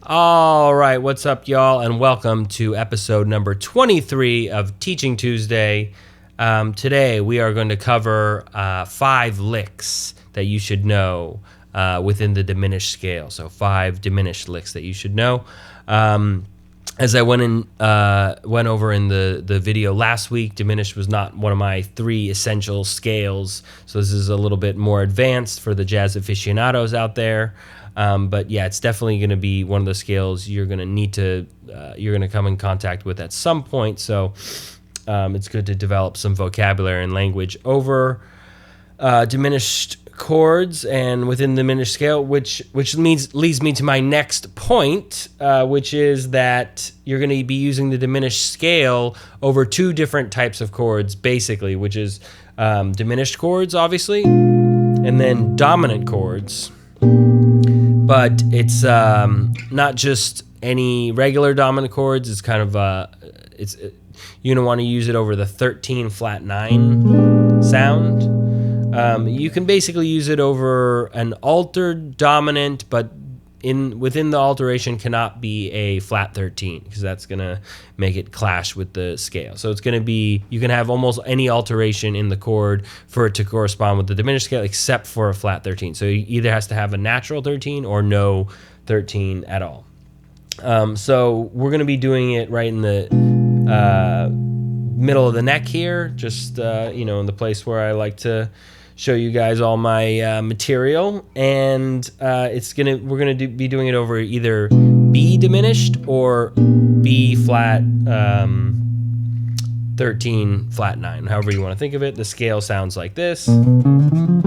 All right, what's up, y'all, and welcome to episode number 23 of Teaching Tuesday. Today, we are going to cover 5 licks that you should know within the diminished scale. So 5 diminished licks that you should know. As I went over in the video last week, diminished was not one of my 3 essential scales. So this is a little bit more advanced for the jazz aficionados out there. But yeah, it's definitely going to be one of the scales you're going to need to, you're going to come in contact with at some point. So it's good to develop some vocabulary and language over diminished chords and within the diminished scale, which leads me to my next point, which is that you're going to be using the diminished scale over 2 different types of chords, basically, which is diminished chords, obviously, and then dominant chords. But it's not just any regular dominant chords. It's kind of you're gonna want to use it over the 13 flat 9 sound. You can basically use it over an altered dominant, but within the alteration cannot be a flat 13 because that's gonna make it clash with the scale. So it's gonna be, you can have almost any alteration in the chord for it to correspond with the diminished scale except for a flat 13. So you either has to have a natural 13 or no 13 at all. So we're gonna be doing it right in the middle of the neck here, just in the place where I like to show you guys all my material, and we're gonna be doing it over either B diminished or B flat 13 flat 9, however you want to think of it. The scale sounds like this, and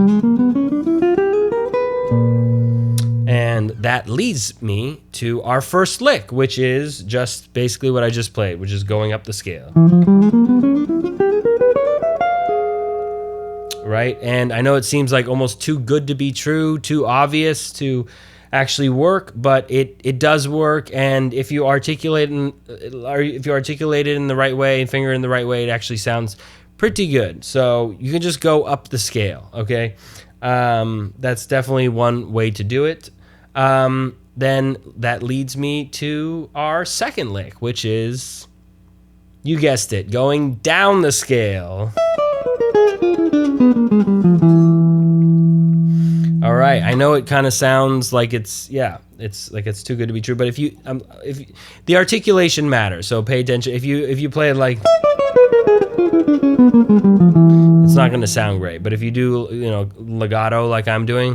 that leads me to our first lick, which is just basically what I just played, which is going up the scale. Right? And I know it seems like almost too good to be true, too obvious to actually work, but it does work. And if you articulate it in the right way and finger in the right way, it actually sounds pretty good. So you can just go up the scale, okay? That's definitely one way to do it. Then that leads me to our second lick, which is, you guessed it, going down the scale. All right, I know it kind of sounds like it's too good to be true, but if the articulation matters, so pay attention. If you play it like, it's not going to sound great, but if you do, legato like I'm doing,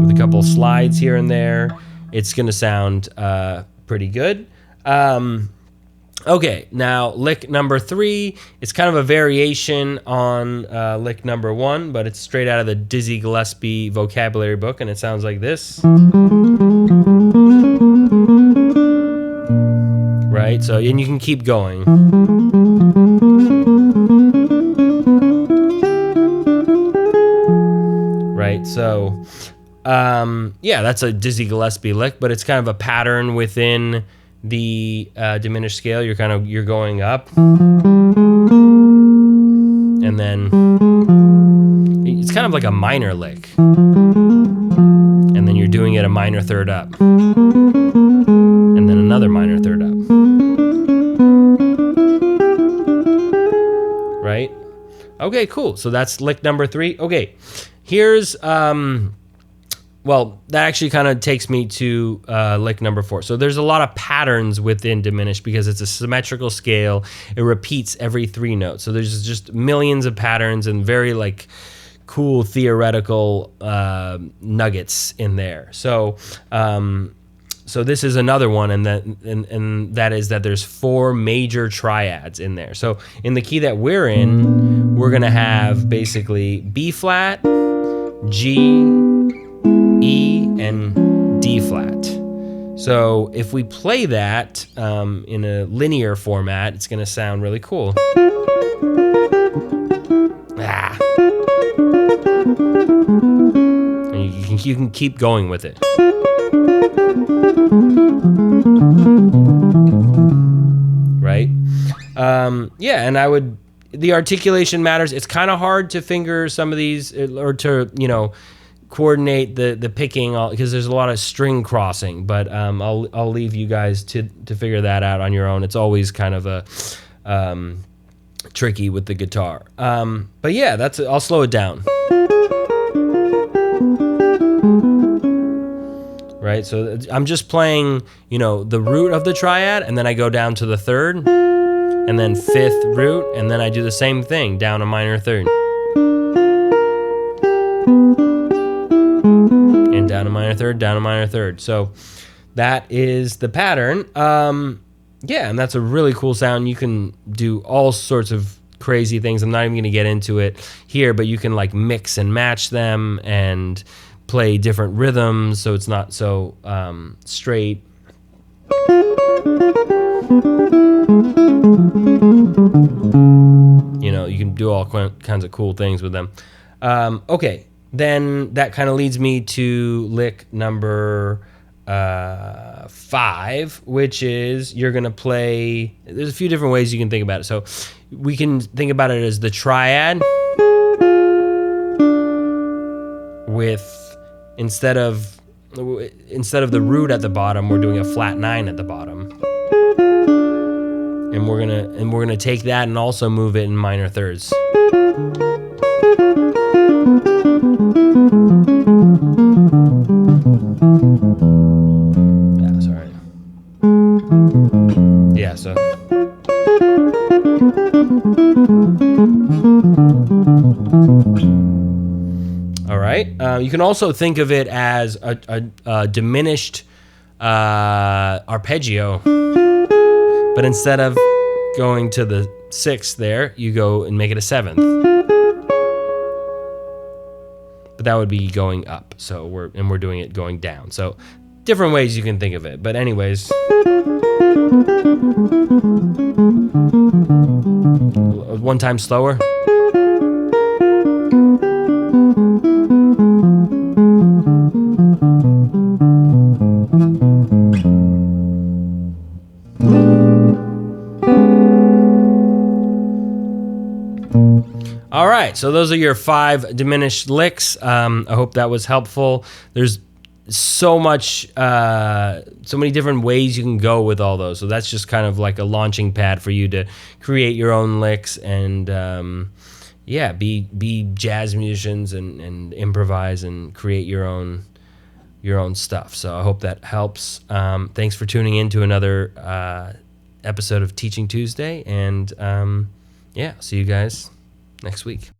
with a couple slides here and there, it's going to sound pretty good. Okay, now lick number 3, it's kind of a variation on lick number 1, but it's straight out of the Dizzy Gillespie vocabulary book, and it sounds like this. Right, so, and you can keep going. Right, so, yeah, that's a Dizzy Gillespie lick, but it's kind of a pattern within the diminished scale. You're going up, and then it's kind of like a minor lick, and then you're doing it a minor third up, and then another minor third up, right? Okay, cool. So that's lick number 3. Okay, here's well, that actually kind of takes me to lick number 4. So there's a lot of patterns within diminished because it's a symmetrical scale. It repeats every 3 notes. So there's just millions of patterns and very cool theoretical nuggets in there. So so this is another one, and that is that there's 4 major triads in there. So in the key that we're in, we're gonna have basically B flat, G, E, and D flat. So if we play that in a linear format, it's going to sound really cool. And you can keep going with it. Right? Yeah, and the articulation matters. It's kind of hard to finger some of these, or to, coordinate the picking because there's a lot of string crossing, but I'll leave you guys to figure that out on your own. It's always kind of a tricky with the guitar. But yeah, I'll slow it down. Right, so I'm just playing, the root of the triad, and then I go down to the third, and then fifth root, and then I do the same thing, down a minor third. And down a minor third, down a minor third. So that is the pattern. Yeah, and that's a really cool sound. You can do all sorts of crazy things. I'm not even going to get into it here, but you can like mix and match them and play different rhythms so it's not so straight. You can do all kinds of cool things with them. Okay, then that kind of leads me to lick number 5, which is you're going to play. There's a few different ways you can think about it. So we can think about it as the triad with instead of the root at the bottom, we're doing a flat 9 at the bottom. And we're gonna take that and also move it in minor thirds. Yeah, sorry. Yeah, so. All right. You can also think of it as a diminished arpeggio, but instead of going to the 6th there, you go and make it a 7th. But that would be going up. So we're doing it going down. So different ways you can think of it. But anyways, one time slower. All right, so those are your 5 diminished licks. I hope that was helpful. There's so many different ways you can go with all those. So that's just kind of like a launching pad for you to create your own licks and be jazz musicians and improvise and create your own stuff. So I hope that helps. Thanks for tuning in to another episode of Teaching Tuesday, and see you guys next week.